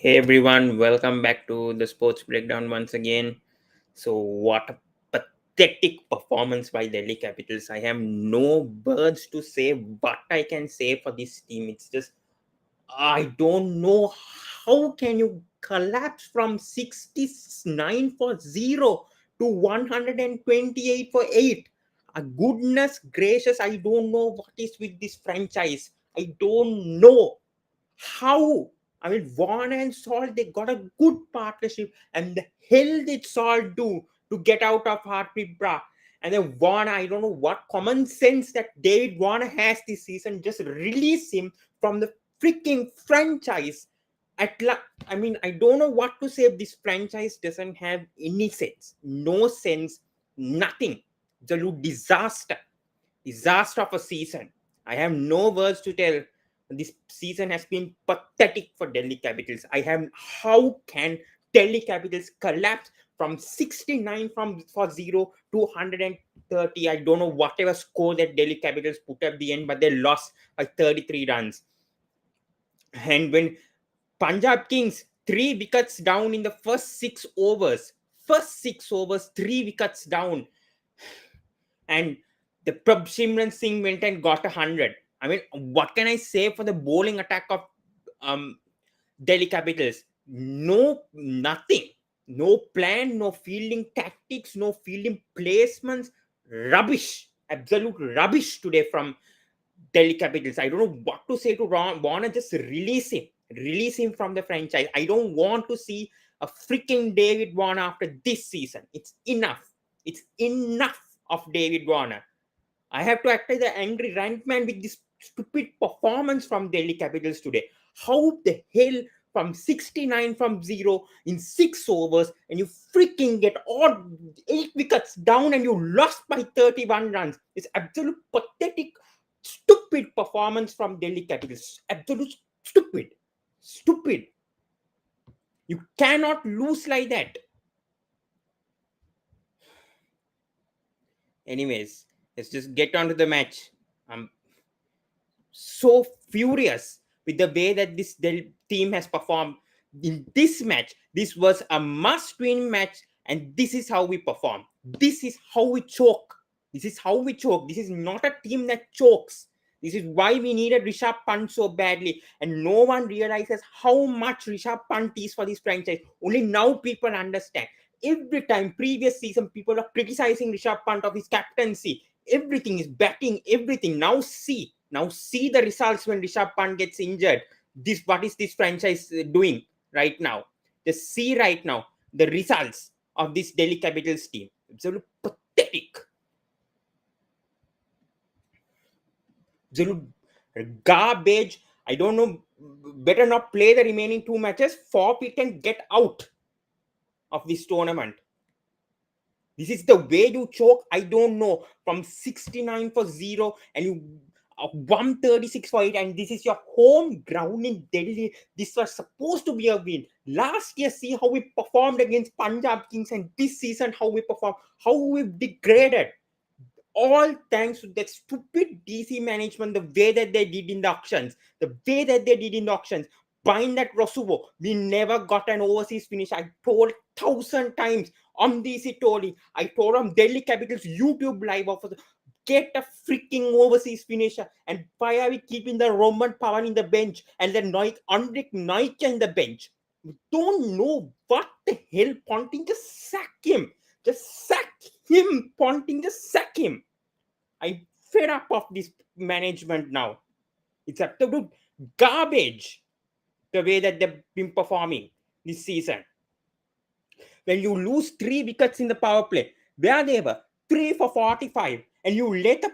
Hey everyone, welcome back to the Sports Breakdown once again. So, what a pathetic performance by Delhi Capitals. I have no words to say what I can say for this team. It's just, I don't know how can you collapse from 69 for 0 to 128 for 8. Goodness gracious, I don't know what is with this franchise. I don't know how. I mean, Warner and Salt, they got a good partnership, and the hell did Salt do to get out of Harpreet Bra? And then Warner, I don't know what common sense that David Warner has this season. Just release him from the freaking franchise. I mean, I don't know what to say. This franchise doesn't have any sense, no sense, nothing. Absolute disaster of a season. I have no words to tell. This season has been pathetic for Delhi Capitals. How can Delhi Capitals collapse from 69 for 0 to 130? I don't know whatever score that Delhi Capitals put at the end, but they lost by 33 runs. And when Punjab Kings 3 wickets down in the first 6 overs, 3 wickets down, and the Prabhsimran Singh went and got 100. I mean, what can I say for the bowling attack of Delhi Capitals? Nothing. No plan, no fielding tactics, no fielding placements. Rubbish. Absolute rubbish today from Delhi Capitals. I don't know what to say to Warner. Just release him. Release him from the franchise. I don't want to see a freaking David Warner after this season. It's enough. It's enough of David Warner. I have to act as the angry rant man with this stupid performance from Delhi Capitals today. How the hell from 69 from 0 in 6 overs and you freaking get all 8 wickets down and you lost by 31 runs? It's absolute pathetic, stupid performance from Delhi Capitals. Absolute stupid. Stupid. You cannot lose like that. Anyways, let's just get on to the match. I'm so furious with the way that this team has performed in this match. This was a must-win match, and this is how we perform. This is how we choke. This is how we choke. This is not a team that chokes. This is why we needed Rishabh Pant so badly, and no one realizes how much Rishabh Pant is for this franchise. Only now people understand. Every time, previous season, people are criticizing Rishabh Pant of his captaincy. Everything is batting, everything. Now see the results when Rishabh Pant gets injured. What is this franchise doing right now? Just see right now the results of this Delhi Capitals team. Absolute pathetic. Absolute garbage. I don't know. Better not play the remaining 2 matches. Forfeit and get out of this tournament. This is the way you choke. I don't know. From 69 for 0 and you 136 for 8, and this is your home ground in Delhi. This was supposed to be a win. Last year, see how we performed against Punjab Kings, and this season, how we performed, how we've degraded. All thanks to that stupid DC management, the way that they did in the auctions, Buying that Rosuvo, we never got an overseas finish. I told 1,000 times on DC Toli. I told on Delhi Capitals YouTube live offers, get a freaking overseas finisher. And why are we keeping the Roman Pavan in the bench and then Andrik Nike in the bench? We don't know what the hell. Ponting, just sack him. Just sack him, Ponting. Just sack him. I'm fed up of this management now. It's absolute garbage the way that they've been performing this season. When you lose 3 wickets in the power play, where they were 3 for 45, and you let a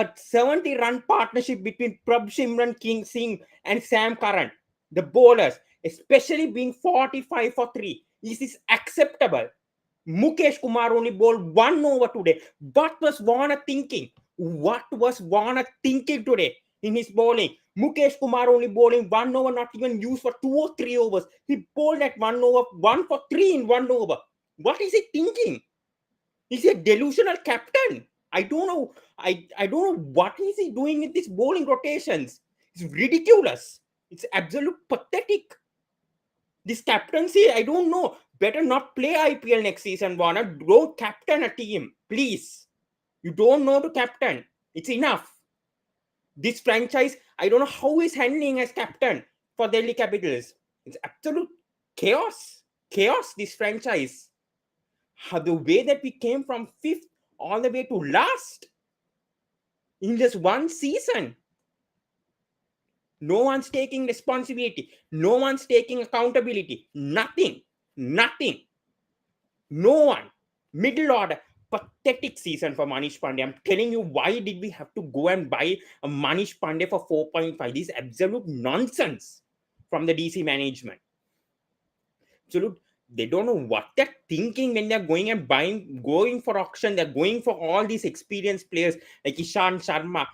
70-run partnership between Prabhsimran Singh and Sam Curran, the bowlers, especially being 45 for 3. Is this acceptable? Mukesh Kumar only bowled 1 over today. What was Warner thinking? Today in his bowling? Mukesh Kumar only bowling 1 over, not even used for 2 or 3 overs. He bowled at 1 over, 1 for 3 in 1 over. What is he thinking? Is he a delusional captain? I don't know. I don't know what is he doing with these bowling rotations. It's ridiculous. It's absolute pathetic. This captaincy, I don't know. Better not play IPL next season, Warner. Don't captain a team, please. You don't know to captain. It's enough. This franchise, I don't know how he's handling as captain for Delhi Capitals. It's absolute chaos. Chaos, this franchise. The way that we came from 5th all the way to last in just one season. No one's taking responsibility. No one's taking accountability. Nothing. No one. Middle order. Pathetic season for Manish Pandey. I'm telling you, why did we have to go and buy a Manish Pandey for 4.5? This is absolute nonsense from the DC management. Absolute. They don't know what they're thinking when they're going for auction. They're going for all these experienced players like Ishan Sharma,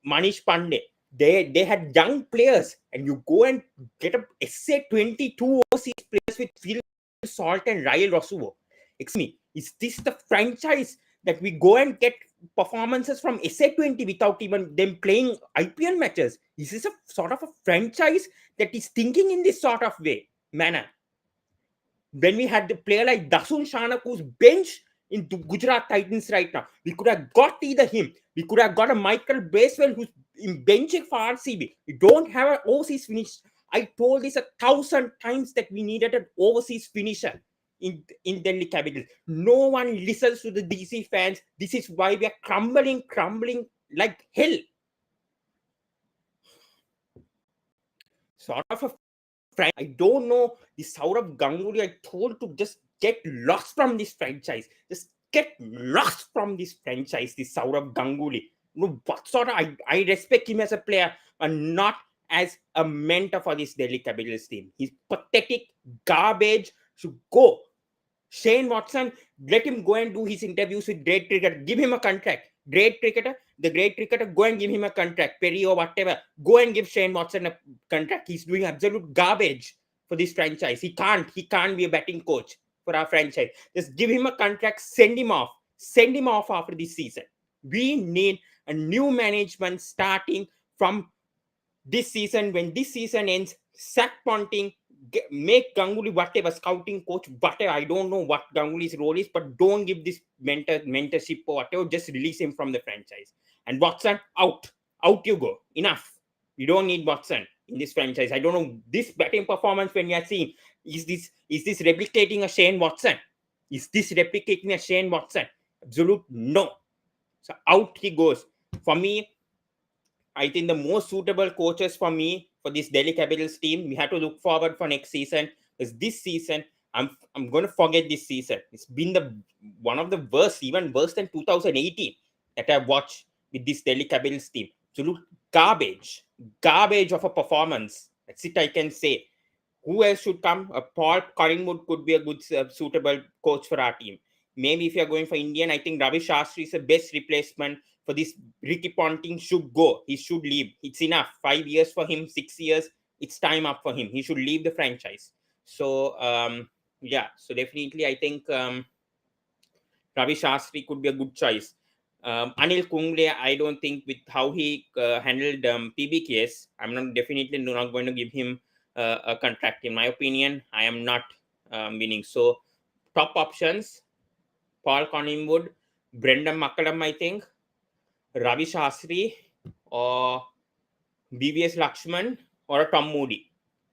Manish Pandey. They had young players, and you go and get a SA22 overseas players with Phil Salt and Ryle Rosuvo. Excuse me, is this the franchise that we go and get performances from SA20 without even them playing IPL matches? Is this a sort of a franchise that is thinking in this sort of manner? When we had the player like Dasun Shanak, who's benched in Gujarat Titans right now, we could have got either him. We could have got a Michael Bracewell who's in benching for RCB. We don't have an overseas finish. I told this 1,000 times that we needed an overseas finisher in Delhi Capitals. No one listens to the DC fans. This is why we are crumbling like hell. Sort of a franchise. I don't know. The Saurav Ganguly, I told to just get lost from this franchise. Just get lost from this franchise, this Saurav Ganguly. No, what sort of, I respect him as a player, but not as a mentor for this Delhi Capitals team. He's pathetic, garbage, should go. Shane Watson, let him go and do his interviews with great cricketer. Give him a contract. The great cricketer, go and give him a contract. Perry or whatever. Go and give Shane Watson a contract. He's doing absolute garbage for this franchise. He can't be a batting coach for our franchise. Just give him a contract, send him off. Send him off after this season. We need a new management starting from this season. When this season ends, sack Ponting, make Ganguly whatever, scouting coach, whatever. I don't know what Ganguly's role is, but don't give this mentorship or whatever. Just release him from the franchise. And Watson, out you go. Enough. You don't need Watson in this franchise. I don't know, this batting performance when you are seeing, is this replicating a Shane Watson? Absolute no. So out he goes. For me, I think the most suitable coaches for me for this Delhi Capitals team, we have to look forward for next season. Because this season, I'm going to forget this season. It's been one of the worst, even worse than 2018 that I've watched with this Delhi Capitals team. So look, garbage of a performance. That's it, I can say. Who else should come? Paul Collingwood could be a good, suitable coach for our team. Maybe if you're going for Indian, I think Ravi Shastri is the best replacement for this. Ricky Ponting should go. He should leave. It's enough. 5 years for him, 6 years. It's time up for him. He should leave the franchise. So, So definitely, I think Ravi Shastri could be a good choice. Anil Kumble, I don't think with how he handled PBKS, I'm definitely not going to give him a contract. In my opinion, I am not winning. So, top options: Paul Collingwood, Brendan McCullum, I think, Ravi Shastri, or BVS Lakshman, or a Tom Moody.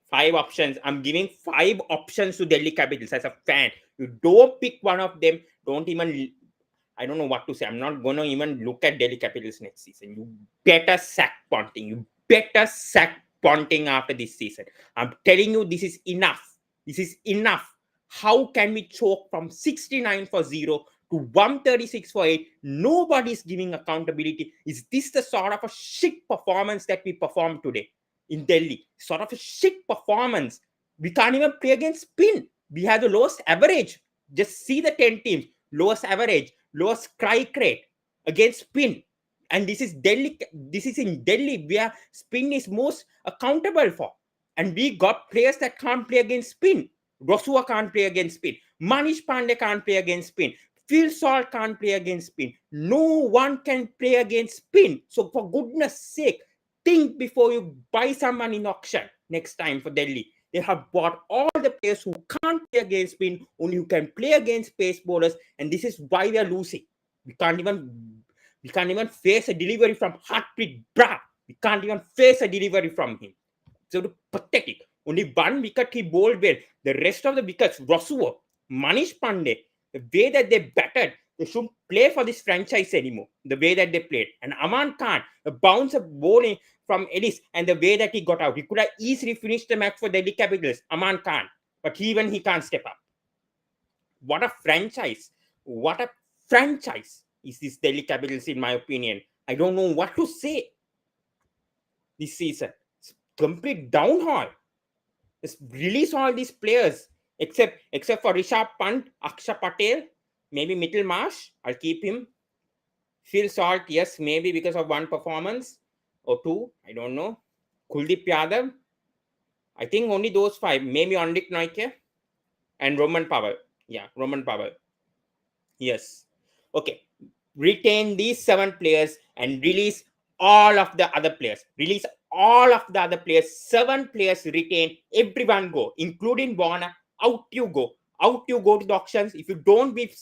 5 options. I'm giving 5 options to Delhi Capitals as a fan. You don't pick one of them. Don't even, I don't know what to say. I'm not going to even look at Delhi Capitals next season. You better sack Ponting. You better sack Ponting after this season. I'm telling you, this is enough. This is enough. How can we choke from 69 for 0 to 136 for 8? Nobody's giving accountability. Is this the sort of a shit performance that we performed today in Delhi? Sort of a shit performance. We can't even play against spin. We have the lowest average. Just see the 10 teams. Lowest average, lowest strike rate against spin. And this is Delhi. This is in Delhi where spin is most accountable for. And we got players that can't play against spin. Rosua can't play against spin. Manish Pandey can't play against spin. Phil Salt can't play against spin. No one can play against spin. So for goodness sake, think before you buy someone in auction next time for Delhi. They have bought all the players who can't play against spin, only who can play against pace bowlers, and this is why we are losing. We can't even face a delivery from Harpreet Bra. We can't even face a delivery from him. So pathetic. Only one wicket he bowled well. The rest of the wickets, Rasuo, Manish Pandey, the way that they batted, they shouldn't play for this franchise anymore. The way that they played. And Aman Khan, the bounce of bowling from Ellis and the way that he got out. He could have easily finished the match for Delhi Capitals, Aman Khan. But even he can't step up. What a franchise. What a franchise is this Delhi Capitals, in my opinion. I don't know what to say this season. It's complete downhaul. Just release all these players except for Rishabh Pant, Aksha Patel, maybe Middlemarsh. I'll keep him. Phil Salt, yes, maybe because of one performance or two. I don't know. Kuldeep Yadav. I think only those five. Maybe Andik Naike and Roman Powell. Yeah, Roman Powell. Yes. Okay. Retain these 7 players and release all of the other players. Release all of the other players. 7 players retain. Everyone go, including Warner. Out you go. Out you go to the auctions. If you don't be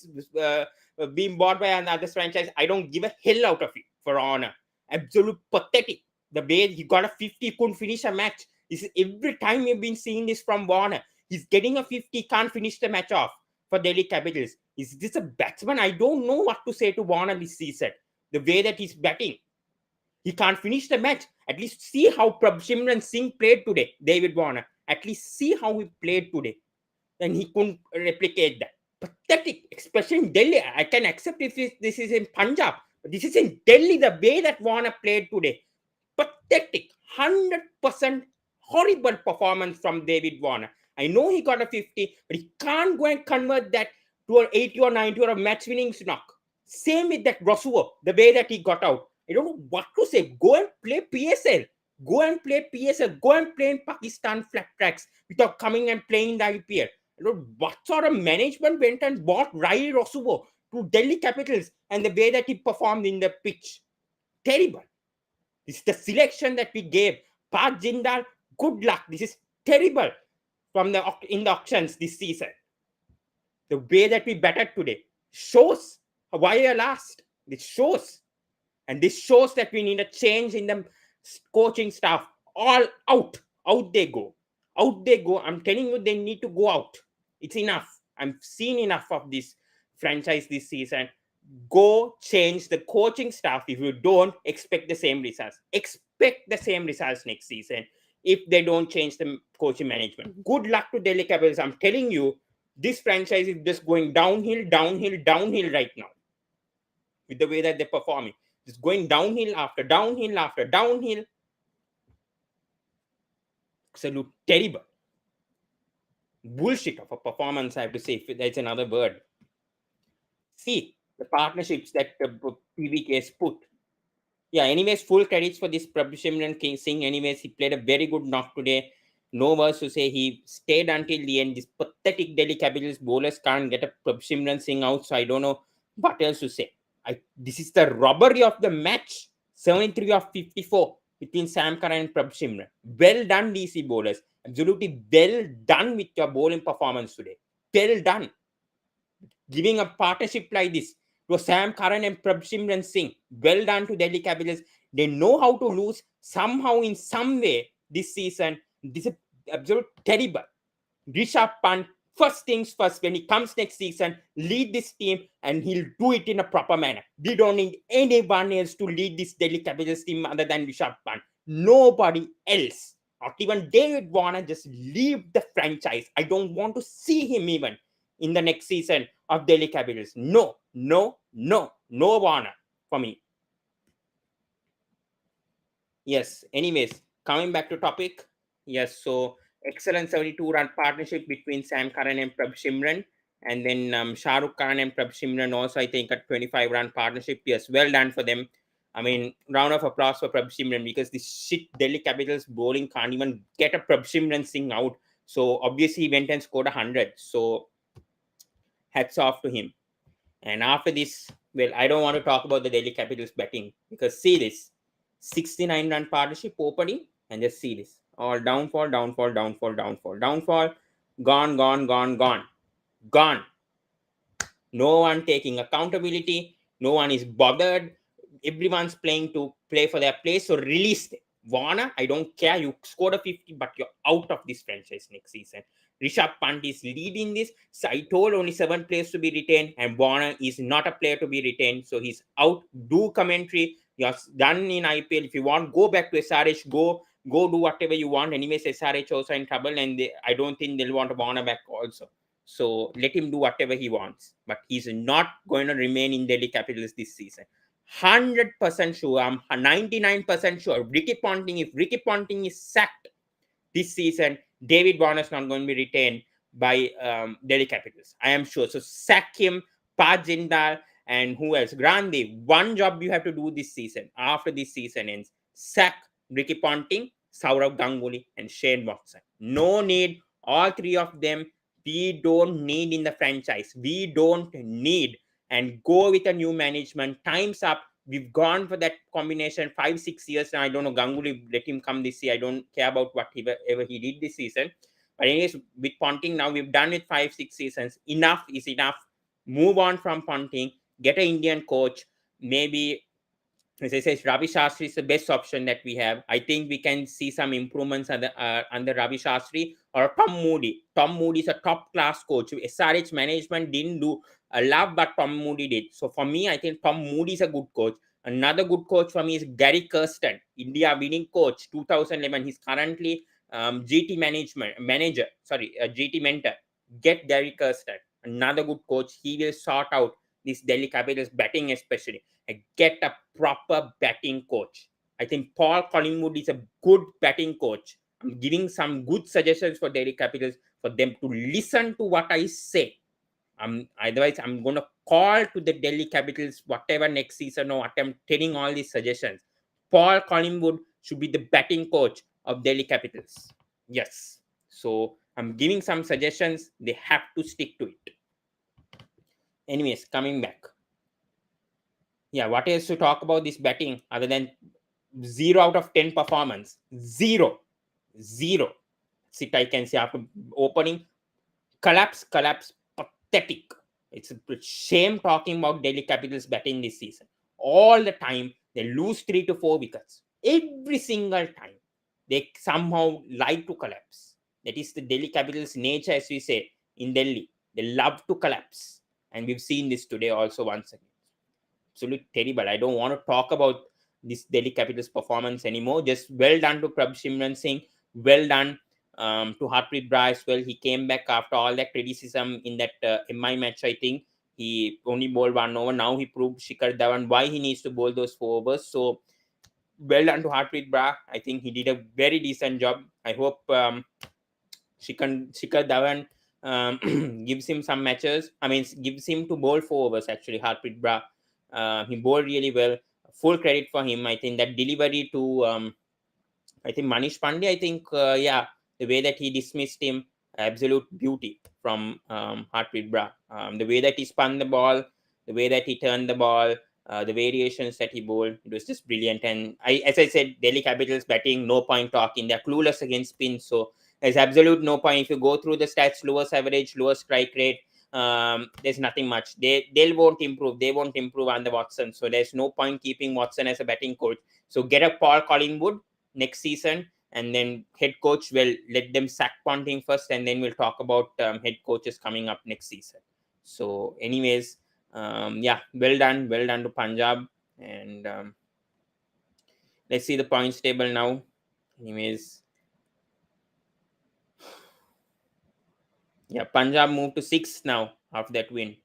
being bought by another franchise, I don't give a hell out of it for Warner. Absolute pathetic. The way he got a 50, couldn't finish a match. This is every time you've been seeing this from Warner. He's getting a 50, can't finish the match off for Delhi Capitals. Is this a batsman? I don't know what to say to Warner this season. The way that he's batting. He can't finish the match. At least see how Prabhsimran Singh played today, David Warner. At least see how he played today. And he couldn't replicate that. Pathetic, especially in Delhi. I can accept if this is in Punjab. But this is in Delhi, the way that Warner played today. Pathetic. 100% horrible performance from David Warner. I know he got a 50, but he can't go and convert that to an 80 or 90 or a match-winning knock. Same with that Rasuo, the way that he got out. I don't know what to say. Go and play PSL. Go and play PSL. Go and play in Pakistan flat tracks without coming and playing in the IPL. I don't know what sort of management went and bought Rai Rasuo to Delhi Capitals and the way that he performed in the pitch. Terrible. This is the selection that we gave. Park Jindal, good luck. This is terrible in the auctions this season. The way that we batted today shows why we are last. This shows. And this shows that we need a change in the coaching staff. All out. Out they go. Out they go. I'm telling you, they need to go out. It's enough. I've seen enough of this franchise this season. Go change the coaching staff. If you don't, expect the same results. Expect the same results next season if they don't change the coaching management. Good luck to Delhi Capitals. I'm telling you, this franchise is just going downhill, downhill, downhill right now. With the way that they're performing. Just going downhill after downhill after downhill. Absolute terrible. Bullshit of a performance, I have to say, if that's another word. See, the partnerships that the PBKS put. Yeah, anyways, full credits for this Prabhsimran Singh. Anyways, he played a very good knock today. No words to say. He stayed until the end. This pathetic Delhi Capitals bowlers can't get a Prabhsimran Singh out, so I don't know what else to say. This is the robbery of the match. 73 of 54 between Sam Curran and Prabhsimran. Well done, DC bowlers. Absolutely well done with your bowling performance today. Well done. Giving a partnership like this to Sam Curran and Prabhsimran Singh. Well done to Delhi Capitals. They know how to lose somehow in some way this season. This is absolute terrible. Rishabh Pant, first things first, when he comes next season, lead this team and he'll do it in a proper manner. We don't need anyone else to lead this Delhi Capitals team other than Rishabh Pant. Nobody else. Not even David Warner. Just leave the franchise. I don't want to see him even in the next season of Delhi Capitals. No Warner for me. Yes, anyways, coming back to topic. Yes, so excellent 72-run partnership between Sam Curran and Prabhsimran. And then Shah Rukh Khan and Prabhsimran also, I think, a 25-run partnership. Yes, well done for them. I mean, round of applause for Prabhsimran because this shit Delhi Capitals bowling can't even get a Prabhsimran Singh out. So obviously he went and scored 100. So hats off to him. And after this, well, I don't want to talk about the Delhi Capitals batting because see this 69-run partnership opening and just see this Or downfall, downfall, downfall, downfall, downfall. Gone, gone, gone, gone, gone. No one taking accountability. No one is bothered. Everyone's playing to play for their place. So release them. Warner, I don't care. You scored a 50, but you're out of this franchise next season. Rishabh Pant is leading this. So I told only 7 players to be retained, and Warner is not a player to be retained. So he's out. Do commentary. You're done in IPL. If you want, go back to SRH. Go do whatever you want. Anyways, SRH also in trouble, and I don't think they'll want Warner back also. So let him do whatever he wants. But he's not going to remain in Delhi Capitals this season. 100% sure. I'm 99% sure. If Ricky Ponting is sacked this season, David Warner's not going to be retained by Delhi Capitals. I am sure. So sack him, Pat Jindal, and who else? Grande. One job you have to do this season. After this season ends, sack Ricky Ponting, Saurav Ganguly, and Shane Watson. No need. All three of them we don't need in the franchise. We don't need. And go with a new management. Time's up. We've gone for that combination 5-6 years now. I don't know. Ganguly, let him come this year. I don't care about whatever he did this season. But anyways, with Ponting now, we've done it 5-6 seasons. Enough is enough. Move on from Ponting. Get an Indian coach. Maybe, as I say, Ravi Shastri is the best option that we have. I think we can see some improvements under Ravi Shastri or Tom Moody. Tom Moody is a top class coach. SRH management didn't do a lot, but Tom Moody did. So for me, I think Tom Moody is a good coach. Another good coach for me is Gary Kirsten, India winning coach 2011. He's currently GT manager. GT mentor. Get Gary Kirsten, another good coach. He will sort out this Delhi Capitals batting especially. Get a proper batting coach. I think Paul Collingwood is a good batting coach. I'm giving some good suggestions for Delhi Capitals for them to listen to what I say. Otherwise, I'm going to call to the Delhi Capitals whatever next season or what I'm telling all these suggestions. Paul Collingwood should be the batting coach of Delhi Capitals. Yes. So I'm giving some suggestions. They have to stick to it. Anyways, coming back. Yeah, what else to talk about this batting other than 0 out of 10 performance? Zero. That's it, I can say. After opening, collapse, pathetic. It's a shame talking about Delhi Capitals batting this season. All the time, they lose 3 to 4 wickets. Every single time, they somehow like to collapse. That is the Delhi Capitals' nature, as we say, in Delhi. They love to collapse. And we've seen this today also once again. Absolutely terrible. I don't want to talk about this Delhi Capitals performance anymore. Just well done to Prabh Singh. Well done to Harpreet Brar as well. He came back after all that criticism in that MI match, I think. He only bowled 1 over. Now he proved Shikhar Dhawan why he needs to bowl those 4 overs. So well done to Harpreet Brar. I think he did a very decent job. I hope Shikhar Dhawan gives him some matches. I mean, gives him to bowl 4 overs actually, Harpreet Brar. He bowled really well. Full credit for him. I think that delivery to I think Manish Pandey. I think the way that he dismissed him, absolute beauty from Harpreet Brar. The way that he spun the ball, the way that he turned the ball, the variations that he bowled, it was just brilliant. And as I said, Delhi Capitals batting, no point talking. They're clueless against spin, so there's absolute no point. If you go through the stats, lowest average, lowest strike rate, there's nothing much. They won't improve. They won't improve under Watson. So there's no point keeping Watson as a batting coach. So get a Paul Collingwood next season, and then head coach will let them sack Ponting first, and then we'll talk about head coaches coming up next season. So anyways, well done to Punjab. And let's see the points table now. Anyways, yeah, Punjab moved to 6th now after that win.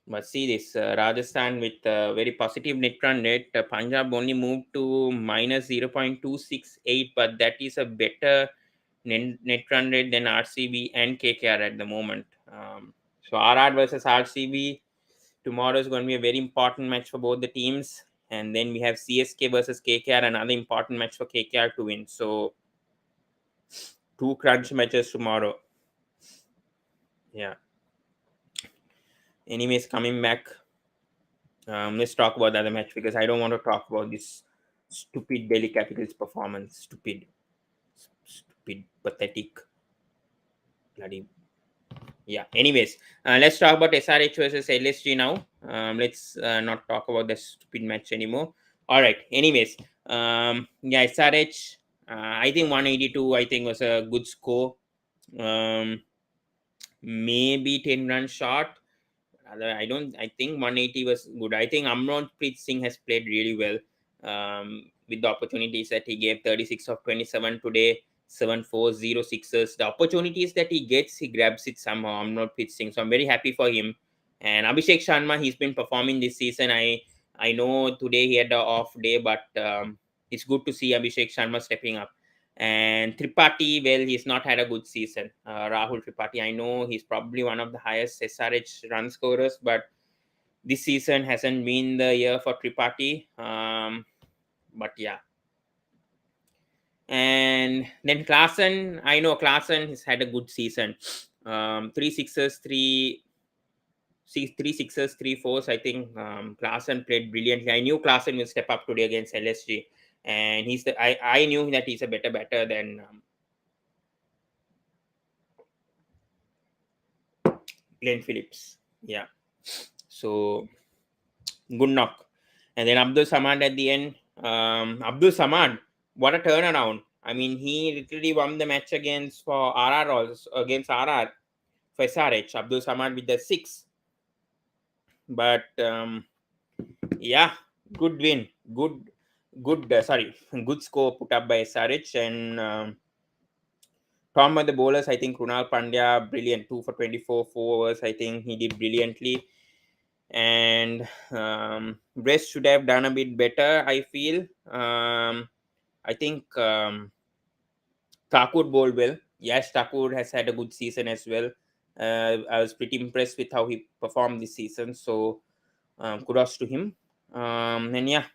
But see this, Rajasthan with very positive net run rate. Punjab only moved to minus 0.268, but that is a better net run rate than RCB and KKR at the moment. So RR versus RCB tomorrow is going to be a very important match for both the teams. And then we have CSK versus KKR, another important match for KKR to win. So 2 crunch matches tomorrow. Yeah. Anyways, coming back, let's talk about the other match because I don't want to talk about this Stupid Delhi Capitals performance. Stupid, pathetic, bloody. Yeah. Anyways, let's talk about SRH versus LSG now. Let's not talk about the stupid match anymore. All right. Anyways, yeah, SRH. I think 182. I think was a good score. Um, maybe 10 runs short. I don't. I think 180 was good. I think Amronpreet Singh has played really well with the opportunities that he gave. 36 of 27 today, 7 4 0 sixes. The opportunities that he gets, he grabs it somehow. Amronpreet Singh. So I'm very happy for him. And Abhishek Sharma, he's been performing this season. I know today he had an off day, but it's good to see Abhishek Sharma stepping up. And Tripathi, well, he's not had a good season. Rahul Tripathi, I know he's probably one of the highest SRH run scorers, but this season hasn't been the year for Tripathi. But yeah. And then Klaasen, I know Klaasen has had a good season. Three sixes, three sixes, three fours. I think Klaasen played brilliantly. I knew Klaasen will step up today against LSG, and I knew that he's a better batter than Glenn Phillips. Yeah. So good knock. And then Abdul Samad at the end. Abdul Samad, what a turnaround. I mean, he literally won the match against RR also, against RR for SRH. Abdul Samad with the six. But yeah, good win. Good score put up by SRH. And Tom of the bowlers, I think Krunal Pandya, brilliant. 2 for 24, 4 overs. I think he did brilliantly. And Brest should have done a bit better, I feel. I think Thakur bowled well. Yes, Thakur has had a good season as well. I was pretty impressed with how he performed this season. So kudos to him. And yeah,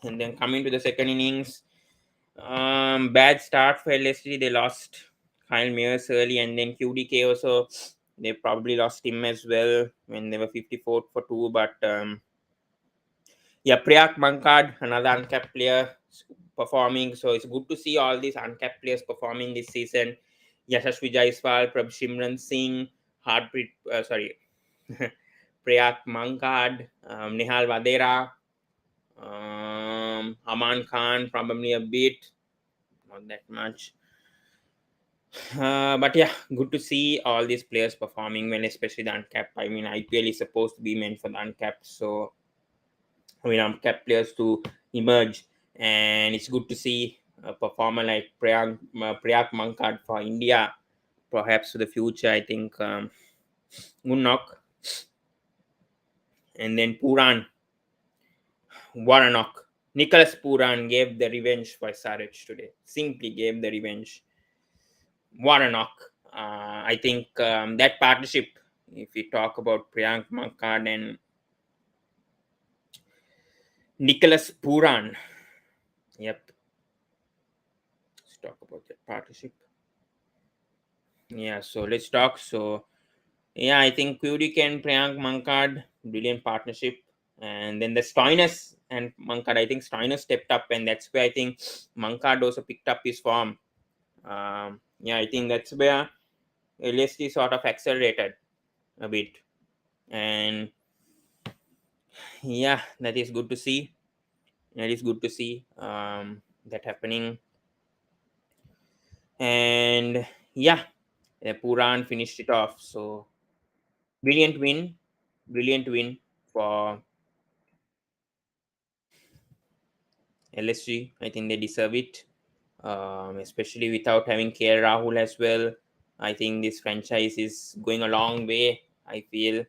and then coming to the second innings, bad start for LSG. They lost Kyle Mears early, and then QDK also. They probably lost him as well when they were 54 for 2. But yeah, Prerakmankad, another uncapped player performing. So it's good to see all these uncapped players performing this season. Yashasvi Jaiswal, Prabh Simran Singh, Prerak Mankad, Nihal Vadera, Aman Khan, probably a bit, not that much. But yeah, good to see all these players performing well, especially the uncapped. I mean, IPL is supposed to be meant for the uncapped, so uncapped players to emerge, and it's good to see a performer like Priyak Mankad for India, perhaps for the future. I think good knock. And then Puran, what a knock. Nicholaspooran gave the revenge for SRH today. Simply gave the revenge. What a knock. I think that partnership, if we talk about Priyank Mankad and Nicholaspooran, yep, let's talk about that partnership. Yeah, so let's talk. So, yeah, I think Purik and Priyank Mankad, brilliant partnership. And then the Stoinis and Mankad, I think Stoinis stepped up, and that's where I think Mankad also picked up his form. Yeah, I think that's where LSD sort of accelerated a bit. And yeah, that is good to see. That is good to see that happening. And yeah, Puran finished it off. So brilliant win, brilliant win for LSG. I think they deserve it, especially without having KL Rahul as well. I think this franchise is going a long way, I feel.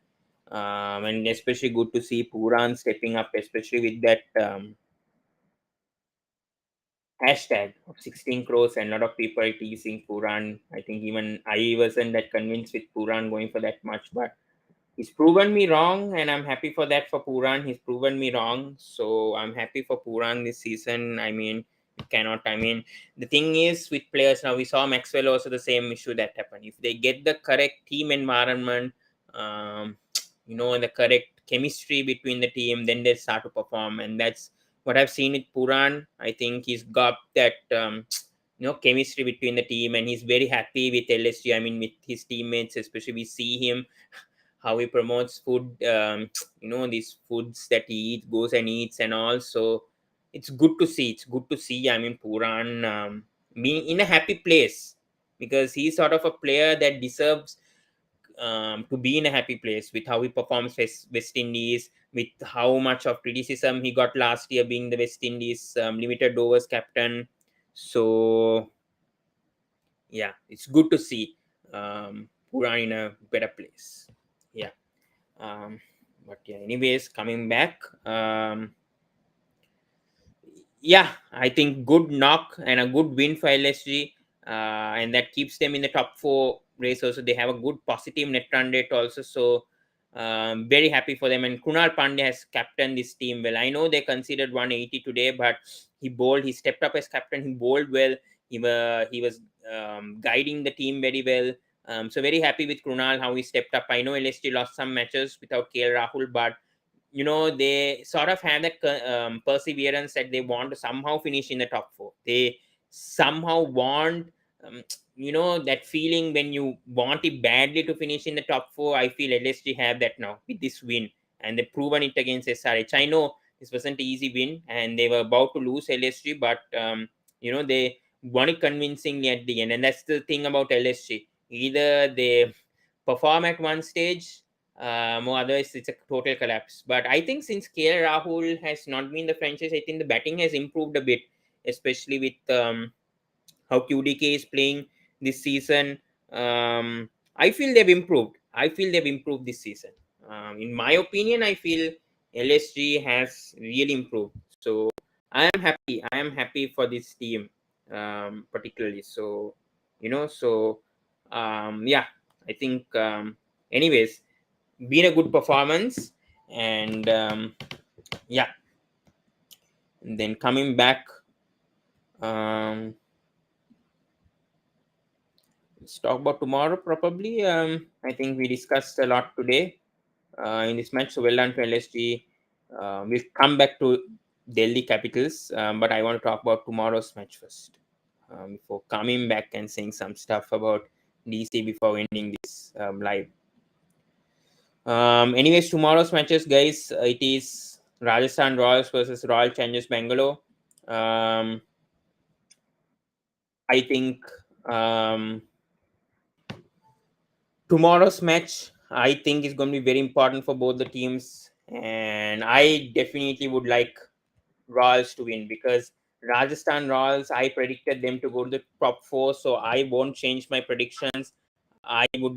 And especially good to see Puran stepping up, especially with that hashtag of 16 crores, and a lot of people teasing Puran. I think even I wasn't that convinced with Puran going for that much, but he's proven me wrong, and I'm happy for that for Puran. He's proven me wrong, so I'm happy for Puran this season. I mean, you cannot. I mean, the thing is with players now, we saw Maxwell also the same issue that happened. If they get the correct team environment, and the correct chemistry between the team, then they start to perform, and that's what I've seen with Puran, I think he's got that chemistry between the team, and he's very happy with LSG. I mean, with his teammates, especially we see him how he promotes food. These foods that he eats, goes and eats, and all. So it's good to see. It's good to see. I mean, Puran being in a happy place, because he's sort of a player that deserves to be in a happy place with how he performs West Indies, with how much of criticism he got last year being the West Indies limited overs captain. So yeah, it's good to see Puran in a better place. Yeah. But yeah, anyways, coming back. Yeah, I think good knock and a good win for LSG, and that keeps them in the top four race. Also, they have a good positive net run rate also. So, very happy for them. And Kunal Pandya has captained this team well. I know they considered 180 today, but he bowled. He stepped up as captain. He bowled well. He was guiding the team very well. So very happy with Kunal how he stepped up. I know LSG lost some matches without KL Rahul, but they sort of have that perseverance that they want to somehow finish in the top four. They somehow want um, that feeling when you want it badly to finish in the top four. I feel LSG have that now with this win, and they've proven it against SRH. I know this wasn't an easy win, and they were about to lose LSG, but they won it convincingly at the end. And that's the thing about LSG: either they perform at one stage, or otherwise it's a total collapse. But I think since KL Rahul has not been the franchise, I think the batting has improved a bit, especially with how QDK is playing this season. I feel they've improved. I feel they've improved this season. In my opinion, I feel LSG has really improved. So I am happy. I am happy for this team, particularly. So yeah, I think. Anyways, been a good performance, and yeah. And then coming back, um, let's talk about tomorrow. Probably, I think we discussed a lot today in this match. So well done to LSG. We'll come back to Delhi Capitals, but I want to talk about tomorrow's match first, before coming back and saying some stuff about DC before ending this live. Anyways, tomorrow's matches, guys, it is Rajasthan Royals versus Royal Challengers Bangalore. I think tomorrow's match, I think, is going to be very important for both the teams, and I definitely would like Royals to win, because Rajasthan Royals, I predicted them to go to the top four, so I won't change my predictions. I would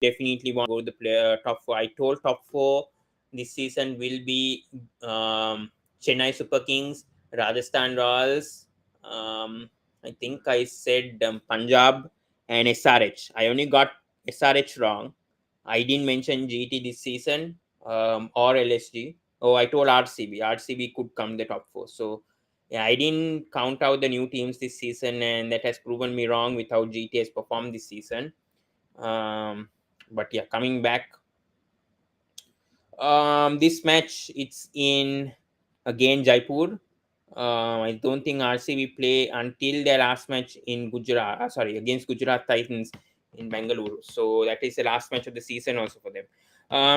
definitely want to go to the top four. I told top four this season will be Chennai Super Kings, Rajasthan Royals. I think I said Punjab and SRH. I only got SRH wrong. I didn't mention GT this season, or LSG. Oh, I told RCB. RCB could come the top four. So yeah, I didn't count out the new teams this season, and that has proven me wrong with how GT has performed this season. But yeah, coming back, this match, it's in again Jaipur. I don't think RCB play until their last match in Gujarat. Sorry, against Gujarat Titans in Bangalore. So that is the last match of the season also for them.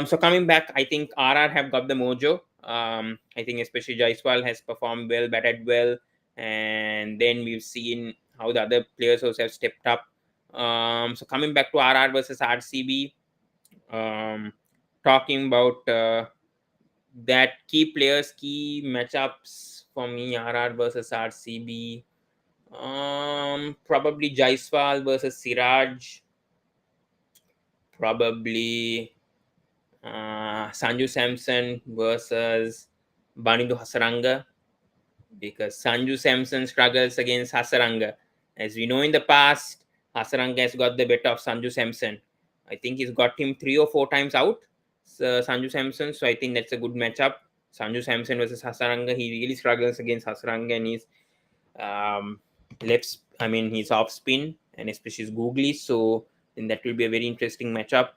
So coming back, I think RR have got the mojo. I think especially Jaiswal has performed well, batted well, and then we've seen how the other players also have stepped up. So coming back to RR versus RCB, talking about that key players, key matchups for me: RR versus RCB. Probably Jaiswal versus Siraj. Probably Sanju Samson versus Banidu Hasaranga, because Sanju Samson struggles against Hasaranga. As we know in the past, Hasaranga has got the better of Sanju Samson. I think he's got him 3 or 4 times out, Sanju Samson. So I think that's a good matchup. Sanju Samson versus Hasaranga. He really struggles against Hasaranga, and he's he's off spin, and especially his googly. So then that will be a very interesting matchup.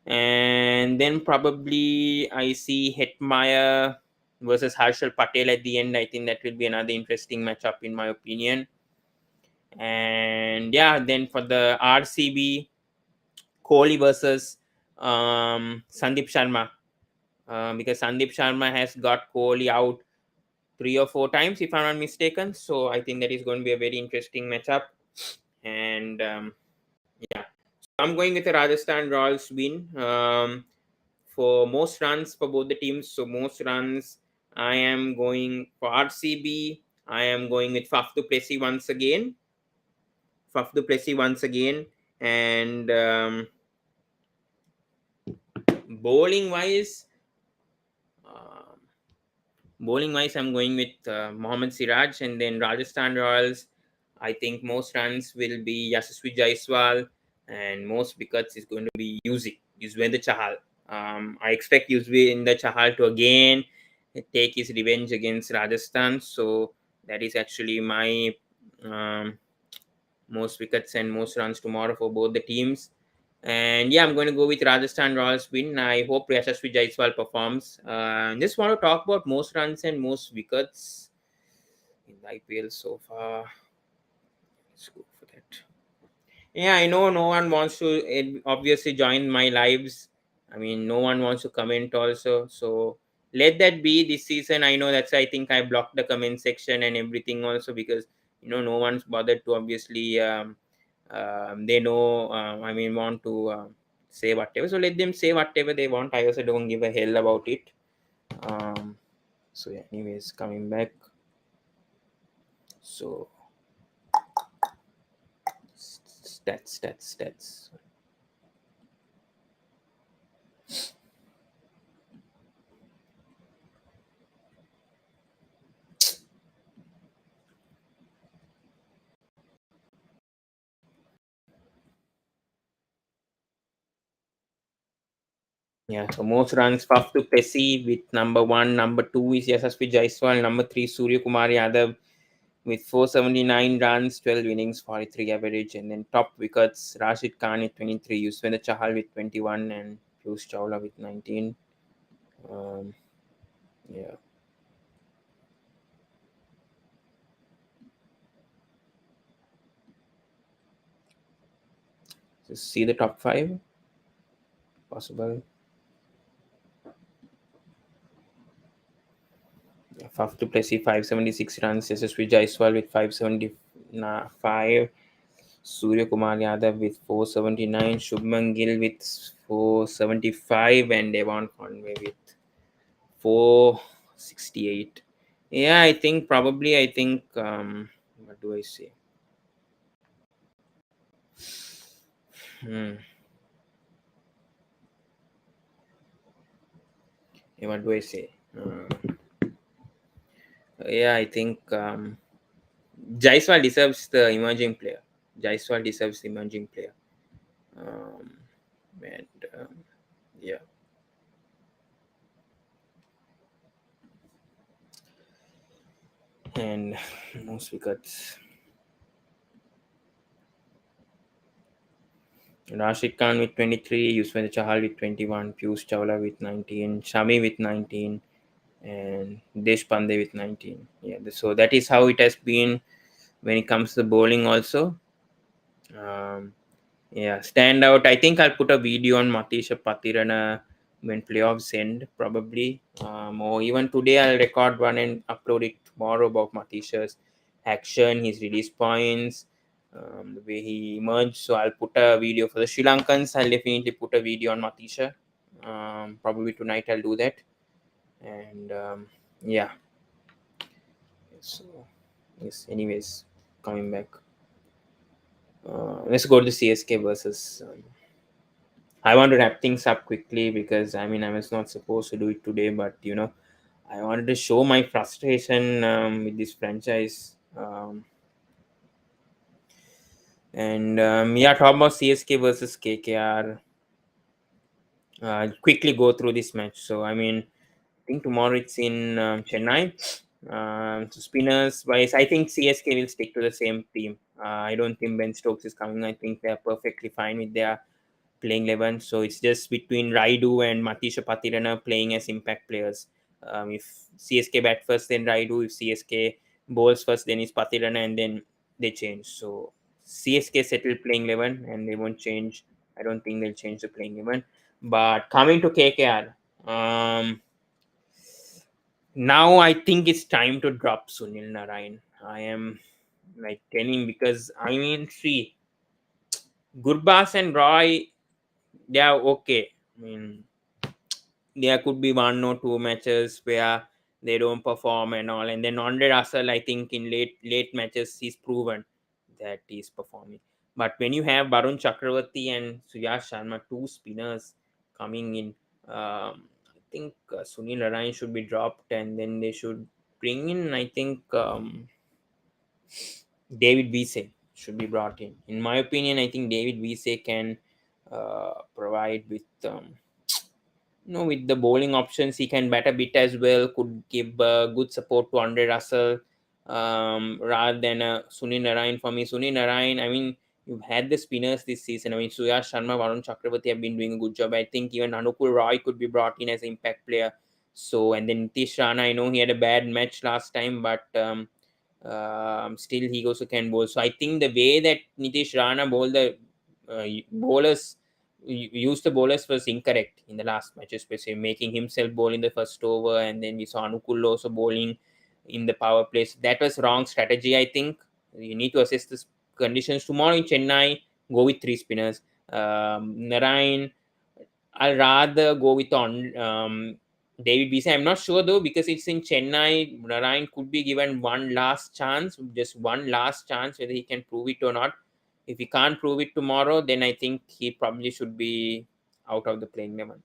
And then probably I see Hetmeyer versus Harshal Patel at the end. I think that will be another interesting matchup in my opinion. And yeah, then for the RCB, Kohli versus Sandeep Sharma, because Sandeep Sharma has got Kohli out 3 or 4 times, if I'm not mistaken. So I think that is going to be a very interesting matchup. And yeah, so I'm going with the Rajasthan Royals win. For most runs for both the teams, so most runs, I am going for RCB. I am going with Faf du Plessis once again. Faf du Plessis once again. And bowling wise, um, I'm going with Mohammad Siraj, and then Rajasthan Royals. I think most runs will be Yashasvi Jaiswal, and most wickets is going to be Yuzvendra Chahal. I expect Yuzvendra Chahal to again take his revenge against Rajasthan. So that is actually my um, most wickets and most runs tomorrow for both the teams. And yeah, I'm going to go with Rajasthan Royals win. I hope Yashasvi Jaiswal performs. Just want to talk about most runs and most wickets in the IPL so far. Let's go for that. Yeah, I know no one wants to obviously join my lives. I mean, no one wants to comment also. So let that be this season. I know that's why I think I blocked the comment section and everything also, because no one's bothered to obviously they know I mean want to say whatever. So let them say whatever they want. I also don't give a hell about it. Um, so yeah, anyways, coming back. So stats. Yeah, so most runs Faf to Pessi with number one. Number two is Yashasvi Jaiswal. Number three, Surya Kumar Yadav with 479 runs, 12 innings, 43 average. And then top wickets, Rashid Khan with 23, Yuzvendra Chahal with 21, and Piyush Chawla with 19. Um, yeah. Just see the top five possible. Yeah, Faf to Plessis 576 runs, SSV Jaiswal with 575, Surya Kumar Yadav with 479, Shubman Gill with 475, and Devon Conway with 468. Yeah, I think what do I say? Hmm. Yeah, what do I say? Yeah, I think Jaiswal deserves the emerging player. Jaiswal deserves the emerging player. Um, and yeah. And most wickets. Rashid Khan with 23, Yusufendra Chahal with 21, Piyush Chawla with 19, Shami with 19, and Deshpande with 19. Yeah, so that is how it has been when it comes to bowling also. Um, yeah, standout. I think I'll put a video on Matisha Patirana when playoffs end, probably. Or even today, I'll record one and upload it tomorrow about Matisha's action, his release points, the way he emerged. So I'll put a video for the Sri Lankans. I'll definitely put a video on Matisha. Probably tonight I'll do that. And yeah, so yes. Anyways, coming back. Let's go to CSK versus. I want to wrap things up quickly because I mean I was not supposed to do it today, but I wanted to show my frustration with this franchise. And yeah, talk about CSK versus KKR. I'll quickly go through this match. So I mean, I think tomorrow it's in Chennai. So spinners wise, I think CSK will stick to the same team. I don't think Ben Stokes is coming. I think they're perfectly fine with their playing 11. So it's just between Raidu and Matisha Patirana playing as impact players. If CSK bat first, then Raidu. If CSK bowls first, then it's Pathirana, and then they change. So CSK settled playing 11, and they won't change. I don't think they'll change the playing 11. But coming to KKR, now I think it's time to drop Sunil Narayan. I am like telling, because I mean, see, Gurbas and Roy, they are okay. I mean, there could be one or two matches where they don't perform and all, and then Andre Russell, I think in late matches he's proven that he's performing. But when you have Varun Chakravarti and Suyash Sharma, two spinners coming in, I think Sunil Narayan should be dropped, and then they should bring in, I think, David Vise should be brought in. In my opinion, I think David Vise can provide with with the bowling options. He can bat a bit as well, could give good support to Andre Russell, rather than Sunil Narayan. For me, Sunil Narayan, I mean, you've had the spinners this season. I mean, Suyash Sharma, Varun Chakravarti have been doing a good job. I think even Anukul Roy could be brought in as an impact player. So, and then Nitish Rana, I know he had a bad match last time, but still he also can bowl. So I think the way that Nitish Rana bowled the bowlers, used the bowlers was incorrect in the last match, especially making himself bowl in the first over, and then we saw Anukul also bowling in the power play. So that was wrong strategy. I think you need to assess the conditions tomorrow in Chennai. Go with three spinners. Narayan, I'll rather go with on David Visa. I'm not sure though, because it's in Chennai. Narayan could be given one last chance, just one last chance, whether he can prove it or not. If he can't prove it tomorrow, then I think he probably should be out of the playing 11.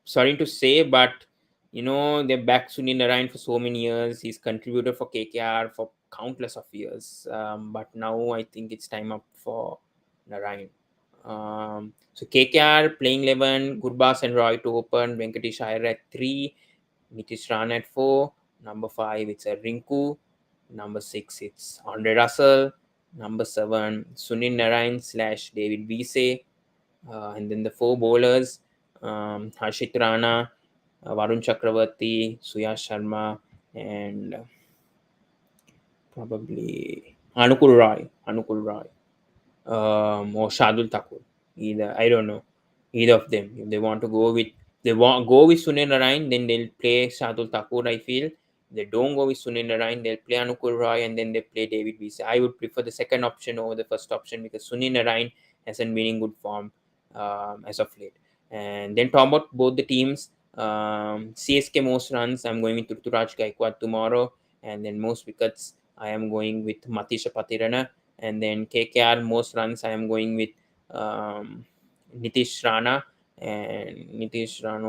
Sorry to say, but they're back Sunil Narayan for so many years. He's contributed for KKR for countless of years. But now I think it's time up for Narayan. So KKR playing 11, Gurbas and Roy to open, Venkatesh Iyer at 3, Nitish Rana at 4, number 5 it's a Rinku, number 6 it's Andre Russell, number 7 Sunil Narayan / David Vise, and then the 4 bowlers, Harshit Rana, Varun Chakravarti, Suyash Sharma, and probably Anukul Roy, or Shardul Thakur. Either, I don't know, either of them. If they want to go with Sunil Narayan, then they'll play Shardul Thakur. I feel if they don't go with Sunil Narayan, they'll play Anukul Roy, and then they play David Visa. I would prefer the second option over the first option, because Sunil Narayan hasn't been in good form as of late. And then talk about both the teams. CSK most runs, I'm going with Ruturaj Gaikwad tomorrow, and then most wickets, I am going with Matisha Pathirana. And then KKR most runs, I am going with Nitish Rana,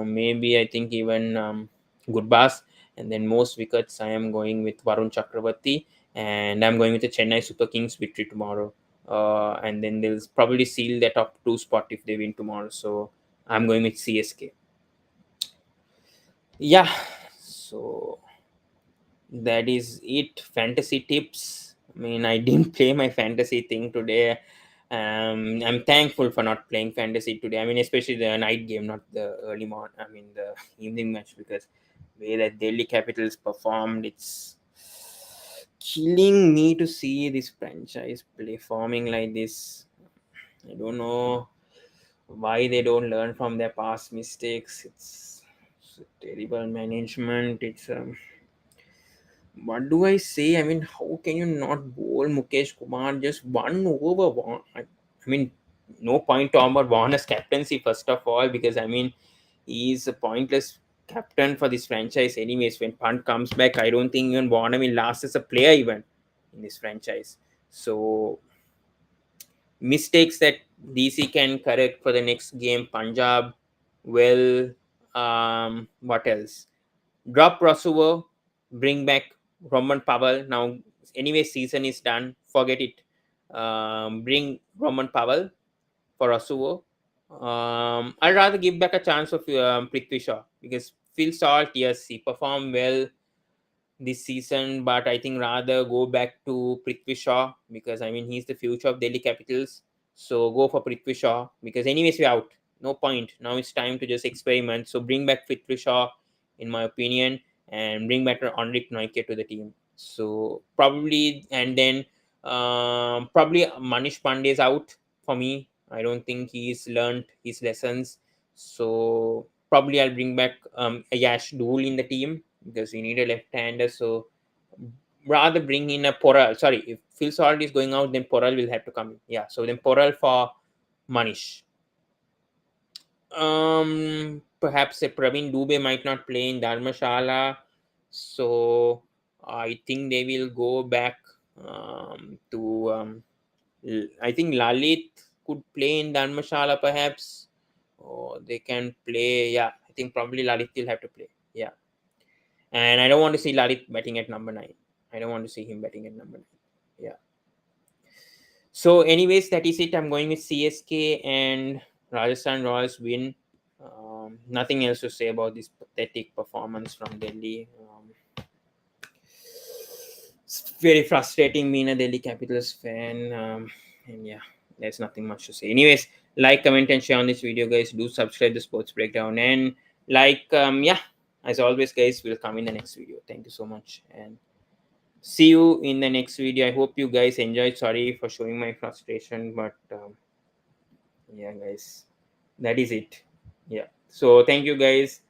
maybe I think even Gurbas. And then most wickets, I am going with Varun Chakravarti, and I'm going with the Chennai Super Kings victory tomorrow. And then they'll probably seal that top 2 spot if they win tomorrow. So I'm going with CSK. Yeah, so that is it. Fantasy tips. I mean, I didn't play my fantasy thing today. I'm thankful for not playing fantasy today. I mean, especially the night game, not the early morning. I mean, the evening match, because the way that Delhi Capitals performed, it's killing me to see this franchise performing like this. I don't know why they don't learn from their past mistakes. It's terrible management. It's what do I say? I mean, how can you not bowl Mukesh Kumar just one over one? I mean, no point talking about Warner's captaincy, first of all, because I mean, he's a pointless captain for this franchise, anyways. When Pant comes back, I don't think even Warner will last as a player, even in this franchise. So, mistakes that DC can correct for the next game. Punjab, well, what else? Drop Rosuvo, bring back Roman Powell. Now, anyway, season is done. Forget it. Bring Roman Powell for Rosuvo. I'd rather give back a chance of Prithvi Shaw, because Phil Salt, yes, he performed well this season, but I think rather go back to Prithvi Shaw, because I mean, he's the future of Delhi Capitals. So go for Prithvi Shaw, because anyways we're out. No point. Now it's time to just experiment. So bring back Prithvi Shaw. in my opinion, and bring back Henrik Noike to the team. So probably, and then probably Manish Pandey is out for me. I don't think he's learned his lessons. So probably I'll bring back Yash Dhul in the team because we need a left-hander. So rather bring in a Poral. Sorry, if Phil Salt is going out, then Poral will have to come in. Yeah, so then Poral for Manish. Perhaps a Praveen Dubey might not play in Dharmashala, so I think they will go back to. I think Lalit could play in Dharmashala perhaps, or they can play. Yeah, I think probably Lalit will have to play. Yeah, and I don't want to see Lalit batting at number 9. I don't want to see him batting at number 9. Yeah. So, anyways, that is it. I'm going with CSK and Rajasthan Royals win. Nothing else to say about this pathetic performance from Delhi. It's very frustrating being a Delhi Capitals fan. And yeah, there's nothing much to say. Anyways, like, comment, and share on this video, guys. Do subscribe to Sports Breakdown. And yeah, as always, guys, we'll come in the next video. Thank you so much. And see you in the next video. I hope you guys enjoyed. Sorry for showing my frustration, but yeah, guys, that is it. Yeah, so thank you, guys.